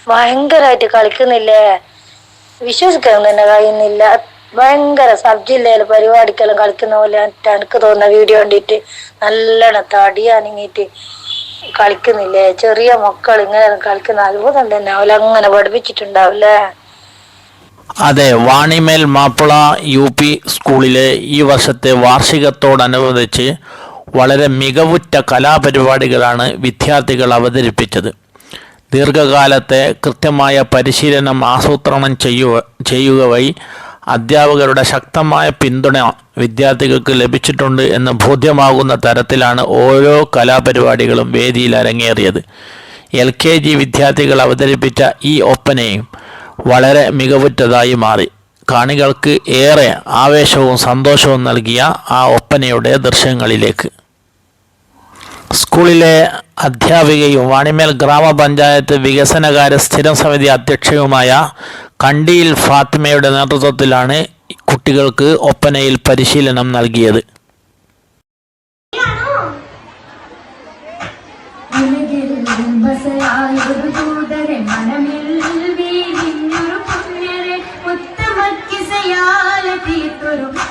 ഭയങ്കരമായിട്ട് കളിക്കുന്നില്ലേ, വിശ്വസിക്കാൻ തന്നെ കഴിയുന്നില്ല. ഭയങ്കര സബ് ജില്ലയിലെ പരിപാടിക്കെല്ലാം കളിക്കുന്ന പോലെ എനിക്ക് തോന്നുന്ന വീഡിയോ കണ്ടിട്ട്. നല്ലോണം തടി അനങ്ങിയിട്ട് കളിക്കുന്നില്ലേ. ചെറിയ മക്കൾ ഇങ്ങനെ കളിക്കുന്ന അത്ഭുതം തന്നെ. അവരങ്ങനെ പഠിപ്പിച്ചിട്ടുണ്ടാവില്ലേ. അതെ, വാണിമേൽ മാപ്പിള UP സ്കൂളിലെ ഈ വർഷത്തെ വാർഷികത്തോടനുബന്ധിച്ച് വളരെ മികവുറ്റ കലാപരിപാടികളാണ് വിദ്യാർത്ഥികൾ അവതരിപ്പിച്ചത്. ദീർഘകാലത്തെ കൃത്യമായ പരിശീലനം ആസൂത്രണം ചെയ്യുക വഴി അധ്യാപകരുടെ ശക്തമായ പിന്തുണ വിദ്യാർത്ഥികൾക്ക് ലഭിച്ചിട്ടുണ്ട് എന്ന് ബോധ്യമാകുന്ന തരത്തിലാണ് ഓരോ കലാപരിപാടികളും വേദിയിൽ അരങ്ങേറിയത്. LKG വിദ്യാർത്ഥികൾ അവതരിപ്പിച്ച ഈ ഒപ്പനയും വളരെ മികവുറ്റതായി മാറി. കാണികൾക്ക് ഏറെ ആവേശവും സന്തോഷവും നൽകിയ ആ ഒപ്പനയുടെ ദൃശ്യങ്ങളിലേക്ക്. സ്കൂളിലെ അധ്യാപികയും വാണിമേൽ ഗ്രാമപഞ്ചായത്ത് വികസനകാര്യ സ്ഥിരം സമിതി അധ്യക്ഷയുമായ കണ്ടിയിൽ ഫാത്തിമയുടെ നേതൃത്വത്തിലാണ് കുട്ടികൾക്ക് ഒപ്പനയിൽ പരിശീലനം നൽകിയത്.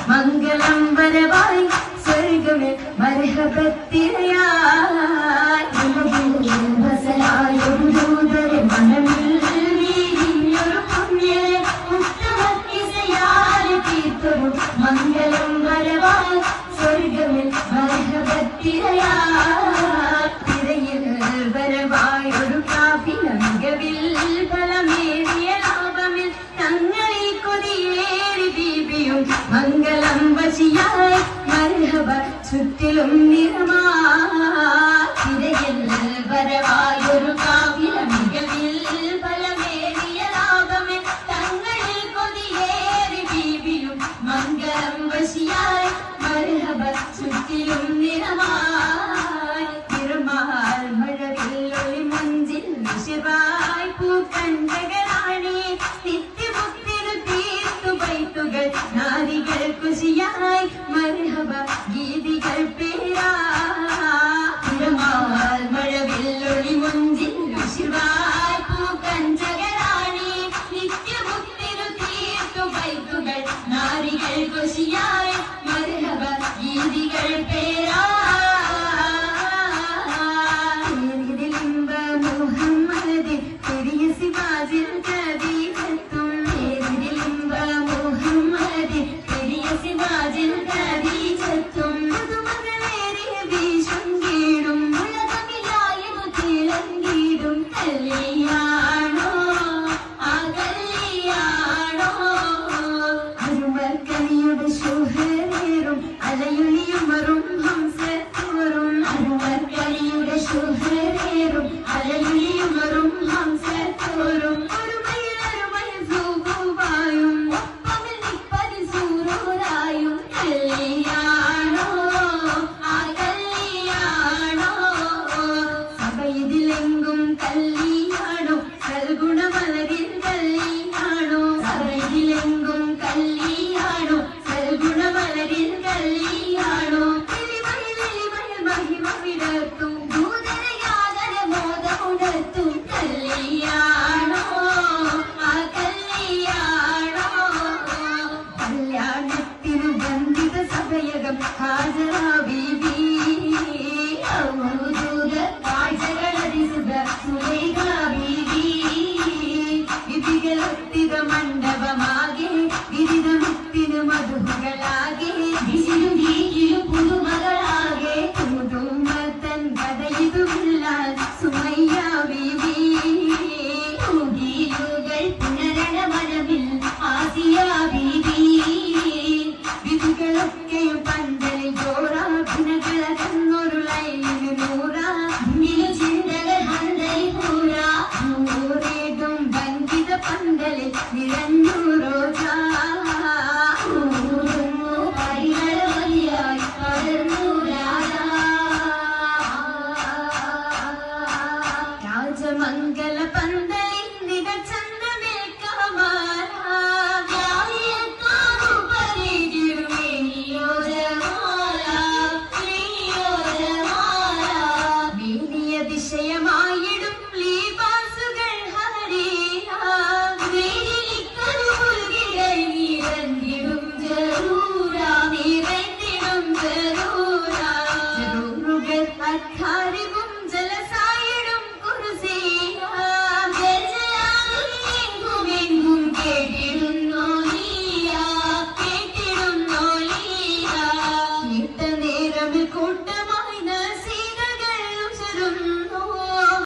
മംഗളം വരവായി സ്വർഗമേ മംഗളം വരവായി സ്വർഗമേ തിരയിൽ വരവായൊരു കാപ്പില മികവിൽ ഫലമേറിയ ലാഭമിൽ തങ്ങളിൽ കൊതിയേറി ദീപിയും മംഗളം വശിയായി മർഹബ ചുറ്റിലും നിറമാതിരയിൽ വരവായൊരു കാവില മികവിൽ ഫലമേറിയ ലാഭമേ തങ്ങളിൽ കൊതിയേറി ബീബിയും മംഗളം വശിയായി മർഹബ ചുറ്റിലും നിറമായി തിരുമാൽ മഴവിൽ ഒളി മഞ്ചിൽ ശിവാ